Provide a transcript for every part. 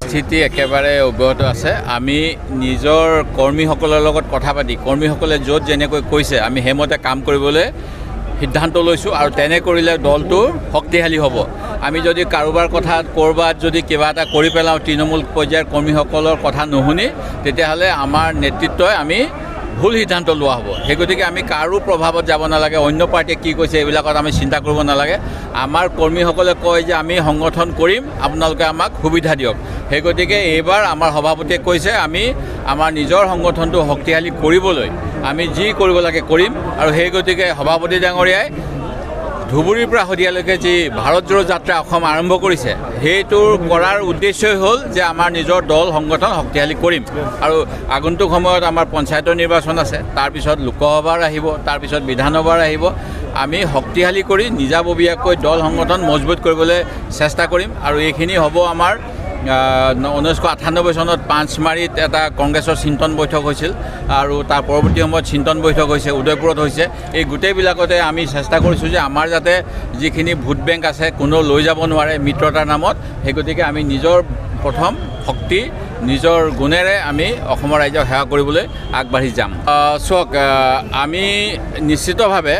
স্থিতি একেবাৰে অব্যাহত আছে। আমি নিজৰ কৰ্মীসকলৰ লগত কথা পাতি কৰ্মীসকলে য'ত যেনেকৈ কৈছে আমি সেইমতে কাম কৰিবলৈ সিদ্ধান্ত লৈছোঁ আৰু তেনে কৰিলে দলটো শক্তিশালী হ'ব। আমি যদি কাৰোবাৰ কথাত ক'ৰবাত যদি কিবা এটা কৰি পেলাওঁ তৃণমূল পৰ্যায়ৰ কৰ্মীসকলৰ কথা নুশুনি তেতিয়াহ'লে আমাৰ নেতৃত্বই আমি ভুল সিদ্ধান্ত লোৱা হ'ব। সেই গতিকে আমি কাৰো প্ৰভাৱত যাব নালাগে, অন্য পাৰ্টীয়ে কি কৈছে এইবিলাকত আমি চিন্তা কৰিব নালাগে। আমাৰ কৰ্মীসকলে কয় যে আমি সংগঠন কৰিম, আপোনালোকে আমাক সুবিধা দিয়ক। সেই গতিকে এইবাৰ আমাৰ সভাপতিয়ে কৈছে আমি আমাৰ নিজৰ সংগঠনটো শক্তিশালী কৰিবলৈ আমি যি কৰিব লাগে কৰিম। আৰু সেই গতিকে সভাপতি ডাঙৰীয়াই ধুবুৰীৰ পৰা শদিয়ালৈকে যি ভাৰত জোড়ো যাত্ৰা অসম আৰম্ভ কৰিছে সেইটোৰ কৰাৰ উদ্দেশ্যই হ'ল যে আমাৰ নিজৰ দল সংগঠন শক্তিশালী কৰিম। আৰু আগন্তুক সময়ত আমাৰ পঞ্চায়তৰ নিৰ্বাচন আছে, তাৰপিছত লোকসভাৰ আহিব, তাৰপিছত বিধানসভাৰ আহিব। আমি শক্তিশালী কৰি নিজাববীয়াকৈ দল সংগঠন মজবুত কৰিবলৈ চেষ্টা কৰিম। আৰু এইখিনি হ'ব আমাৰ 1998 চনত পাঁচমাৰীত এটা কংগ্ৰেছৰ চিন্তন বৈঠক হৈছিল আৰু তাৰ পৰৱৰ্তী সময়ত চিন্তন বৈঠক হৈছে, উদয়পুৰত হৈছে। এই গোটেইবিলাকতে আমি চেষ্টা কৰিছোঁ যে আমাৰ যাতে যিখিনি ভোট বেংক আছে কোনেও লৈ যাব নোৱাৰে মিত্ৰতাৰ নামত। সেই গতিকে আমি নিজৰ প্ৰথম শক্তি নিজৰ গুণেৰে আমি অসমৰ ৰাইজক সেৱা কৰিবলৈ আগবাঢ়ি যাম। চাওক, আমি নিশ্চিতভাৱে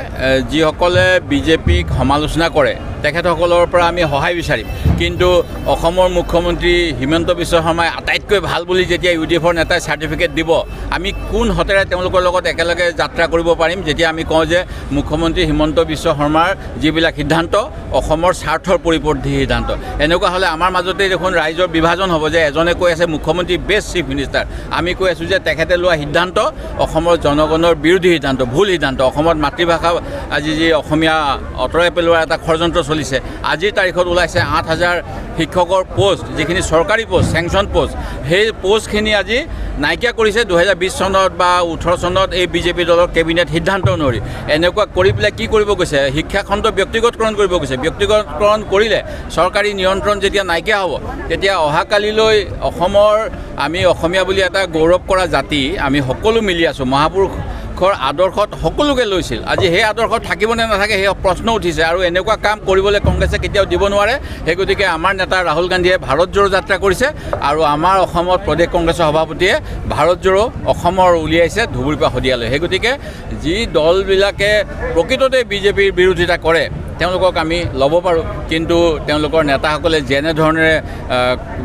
যিসকলে বিজেপিক সমালোচনা কৰে তেখেতসকলৰ পৰা আমি সহায় বিচাৰিম। কিন্তু অসমৰ মুখ্যমন্ত্ৰী হিমন্ত বিশ্ব শৰ্মাই আটাইতকৈ ভাল বুলি যেতিয়া UDFৰ নেতাই চাৰ্টিফিকেট দিব, আমি কোন হতেৰে তেওঁলোকৰ লগত একেলগে যাত্ৰা কৰিব পাৰিম যেতিয়া আমি কওঁ যে মুখ্যমন্ত্ৰী হিমন্ত বিশ্ব শৰ্মাৰ যিবিলাক সিদ্ধান্ত অসমৰ স্বাৰ্থৰ পৰিপন্থী সিদ্ধান্ত। এনেকুৱা হ'লে আমাৰ মাজতেই দেখোন ৰাইজৰ বিভাজন হ'ব যে এজনে কৈ আছে মুখ্যমন্ত্ৰী বেষ্ট চিফ মিনিষ্টাৰ, আমি কৈ আছোঁ যে তেখেতে লোৱা সিদ্ধান্ত অসমৰ জনগণৰ বিৰোধী সিদ্ধান্ত, ভুল সিদ্ধান্ত। অসমত মাতৃভাষা আজি যি অসমীয়া আঁতৰাই পেলোৱাৰ এটা ষড়যন্ত্ৰ চলিছে। আজিৰ তাৰিখত ওলাইছে 8,000 শিক্ষকৰ পোষ্ট, যিখিনি চৰকাৰী পোষ্ট, চেংচন পোষ্ট, সেই পোষ্টখিনি আজি নাইকিয়া কৰিছে 2020 চনত বা 18 চনত এই বিজেপি দলৰ কেবিনেট সিদ্ধান্ত অনুসৰি। এনেকুৱা কৰি পেলাই কি কৰিব গৈছে? শিক্ষাখণ্ড ব্যক্তিগতকৰণ কৰিব গৈছে। ব্যক্তিগতকৰণ কৰিলে চৰকাৰী নিয়ন্ত্ৰণ যেতিয়া নাইকিয়া হ'ব তেতিয়া অহাকালিলৈ অসমৰ আমি অসমীয়া বুলি এটা গৌৰৱ কৰা জাতি আমি সকলো মিলি আছোঁ। মহাপুৰুষৰ আদৰ্শত সকলোকে লৈছিল, আজি সেই আদৰ্শ থাকিব নে নাথাকে সেই প্ৰশ্ন উঠিছে। আৰু এনেকুৱা কাম কৰিবলৈ কংগ্ৰেছে কেতিয়াও দিব নোৱাৰে। সেই গতিকে আমাৰ নেতা ৰাহুল গান্ধীয়ে ভাৰত জোড়ো যাত্ৰা কৰিছে আৰু আমাৰ অসমত প্ৰদেশ কংগ্ৰেছৰ সভাপতিয়ে ভাৰত জোড়ো অসমৰ উলিয়াইছে ধুবুৰীৰ পৰা শদিয়ালৈ। সেই গতিকে যি দলবিলাকে প্ৰকৃততে বিজেপিৰ বিৰোধিতা কৰে তেওঁলোকক আমি ল'ব পাৰোঁ, কিন্তু তেওঁলোকৰ নেতাসকলে যেনেধৰণেৰে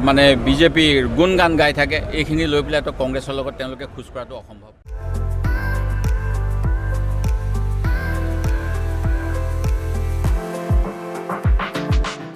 মানে বিজেপিৰ গুণগান গাই থাকে এইখিনি লৈ পেলাইতো কংগ্ৰেছৰ লগত তেওঁলোকে খোজ কঢ়াটো অসম্ভৱ।